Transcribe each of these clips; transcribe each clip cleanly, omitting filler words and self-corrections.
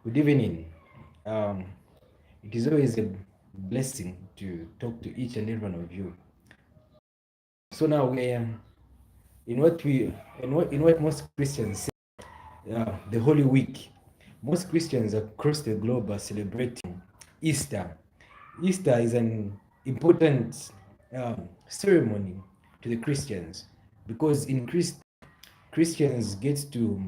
Good evening. Um, it is always a blessing to talk to each and every one of you. So now we in what we in what most Christians say, the Holy Week. Most Christians across the globe are celebrating Easter. Easter is an important ceremony to the Christians because in Christians get to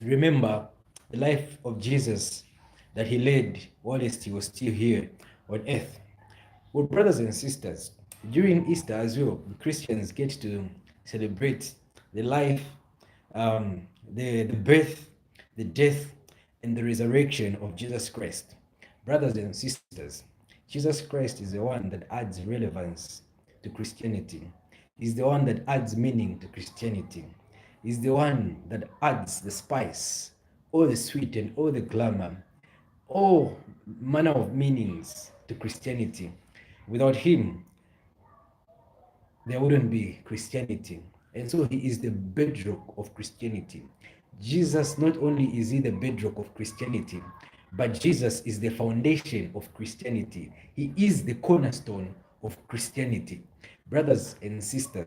remember the life of Jesus that he led whilst he was still here on earth. Well, brothers and sisters, during Easter as well, Christians get to celebrate the life, the birth, the death, and the resurrection of Jesus Christ. Brothers and sisters, Jesus Christ is the one that adds relevance to Christianity. He's the one that adds meaning to Christianity. He's the one that adds the spice, all the sweet and all the glamour, all manner of meanings to Christianity. Without him, there wouldn't be Christianity. And so he is the bedrock of Christianity. Jesus, not only is he the bedrock of Christianity, but Jesus is the foundation of Christianity. He is the cornerstone of Christianity. Brothers and sisters,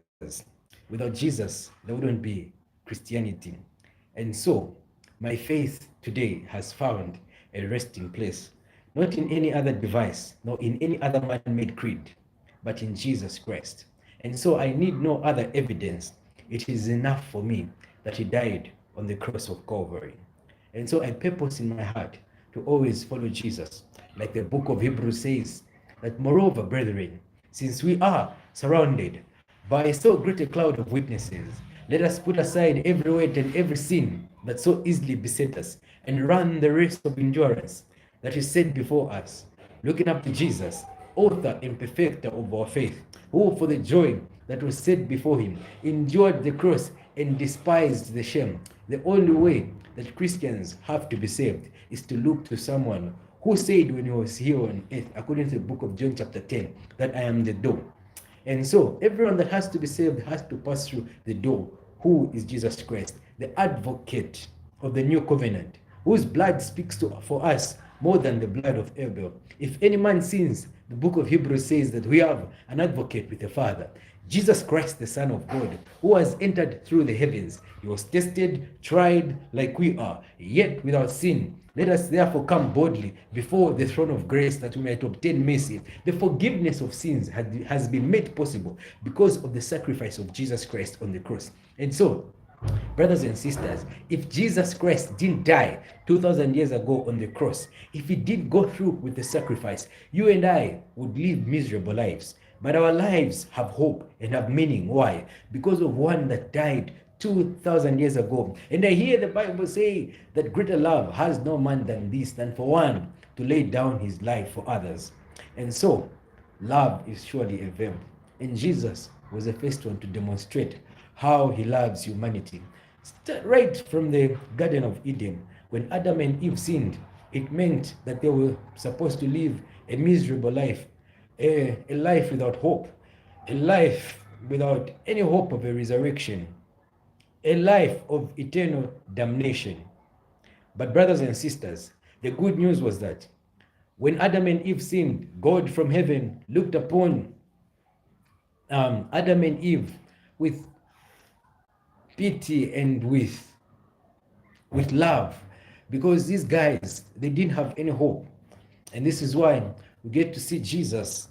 without Jesus, there wouldn't be Christianity. And so, my faith today has found a resting place, not in any other device, nor in any other man made creed, but in Jesus Christ. And so I need no other evidence. It is enough for me that he died on the cross of Calvary. And so I purpose in my heart to always follow Jesus. Like the book of Hebrews says, that moreover, brethren, since we are surrounded by so great a cloud of witnesses, let us put aside every weight and every sin that so easily beset us, and run the race of endurance that is set before us, looking up to Jesus, author and perfecter of our faith, who for the joy that was set before him endured the cross and despised the shame. The only way that Christians have to be saved is to look to someone who said when he was here on earth, according to the book of John chapter 10, that I am the door. And so everyone that has to be saved has to pass through the door, who is Jesus Christ, the advocate of the new covenant, whose blood speaks for us more than the blood of Abel. If any man sins, the book of Hebrews says that we have an advocate with the Father, Jesus Christ, the Son of God, who has entered through the heavens. He was tested, tried like we are, yet without sin. Let us therefore come boldly before the throne of grace that we might obtain mercy. The forgiveness of sins has been made possible because of the sacrifice of Jesus Christ on the cross. And so, brothers and sisters, if Jesus Christ didn't die 2,000 years ago on the cross, if he did go through with the sacrifice, you and I would live miserable lives. But our lives have hope and have meaning. Why? Because of one that died 2,000 years ago. And I hear the Bible say that greater love has no man than this, than for one to lay down his life for others. And so, love is surely a verb. And Jesus was the first one to demonstrate how he loves humanity. Right from the Garden of Eden, when Adam and Eve sinned, it meant that they were supposed to live a miserable life, a life without hope, a life without any hope of a resurrection, a life of eternal damnation. But, brothers and sisters, the good news was that when Adam and Eve sinned, God from heaven looked upon Adam and Eve with pity and with love, because these guys, they didn't have any hope. And this is why we get to see Jesus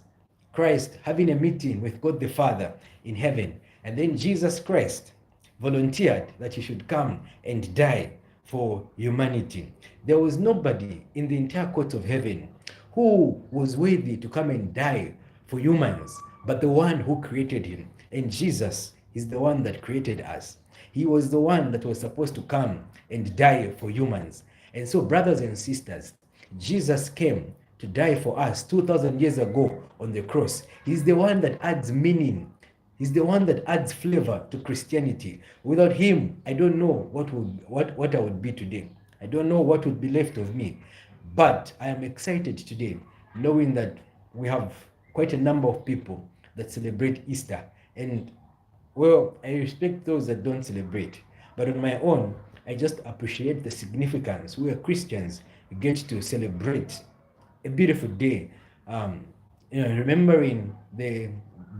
Christ having a meeting with God the Father in heaven. And then Jesus Christ volunteered that he should come and die for humanity. There was nobody in the entire court of heaven who was worthy to come and die for humans, but the one who created him. And Jesus is the one that created us. He was the one that was supposed to come and die for humans. And so, brothers and sisters, Jesus came to die for us 2,000 years ago on the cross. He's the one that adds meaning. He's the one that adds flavor to Christianity. Without him, I don't know what I would be today. I don't know what would be left of me. But I am excited today, knowing that we have quite a number of people that celebrate Easter. And well, I respect those that don't celebrate. But on my own, I just appreciate the significance. We are Christians, we get to celebrate a beautiful day, um, remembering the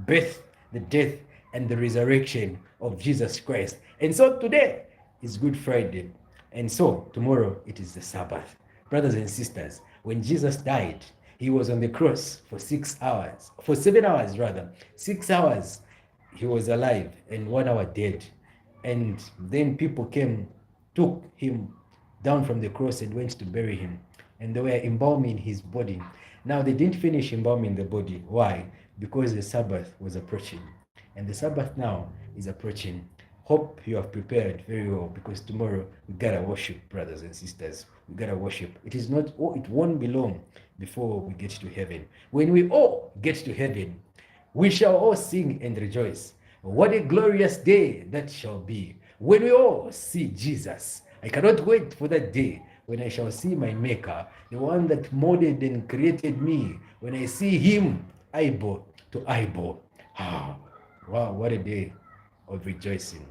birth, the death, and the resurrection of Jesus Christ. And so today is Good Friday, and so tomorrow it is the Sabbath. Brothers and sisters, when Jesus died, he was on the cross for 6 hours, for 7 hours rather, 6 hours he was alive and 1 hour dead. And then people came, took him down from the cross and went to bury him. And they were embalming his body. Now they didn't finish embalming the body. Why? Because the Sabbath was approaching. And the Sabbath now is approaching. Hope you have prepared very well, because tomorrow we gotta worship, brothers and sisters. We gotta worship. It is not, oh, it won't be long before we get to heaven. When we all get to heaven, we shall all sing and rejoice. What a glorious day that shall be when we all see Jesus. I cannot wait for that day when I shall see my Maker, the one that molded and created me, when I see him eyeball to eyeball. Ah, wow, what a day of rejoicing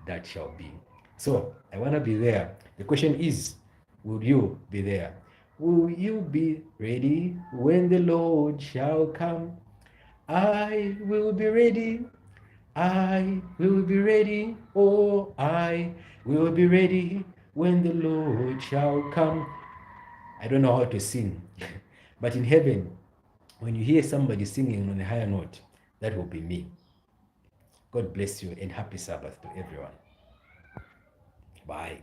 that shall be. So I want to be there. The question is, will you be there? Will you be ready when the Lord shall come? I will be ready. I will be ready. Oh, I will be ready when the Lord shall come. I don't know how to sing, but in heaven, when you hear somebody singing on a higher note, that will be me. God bless you and happy Sabbath to everyone. Bye.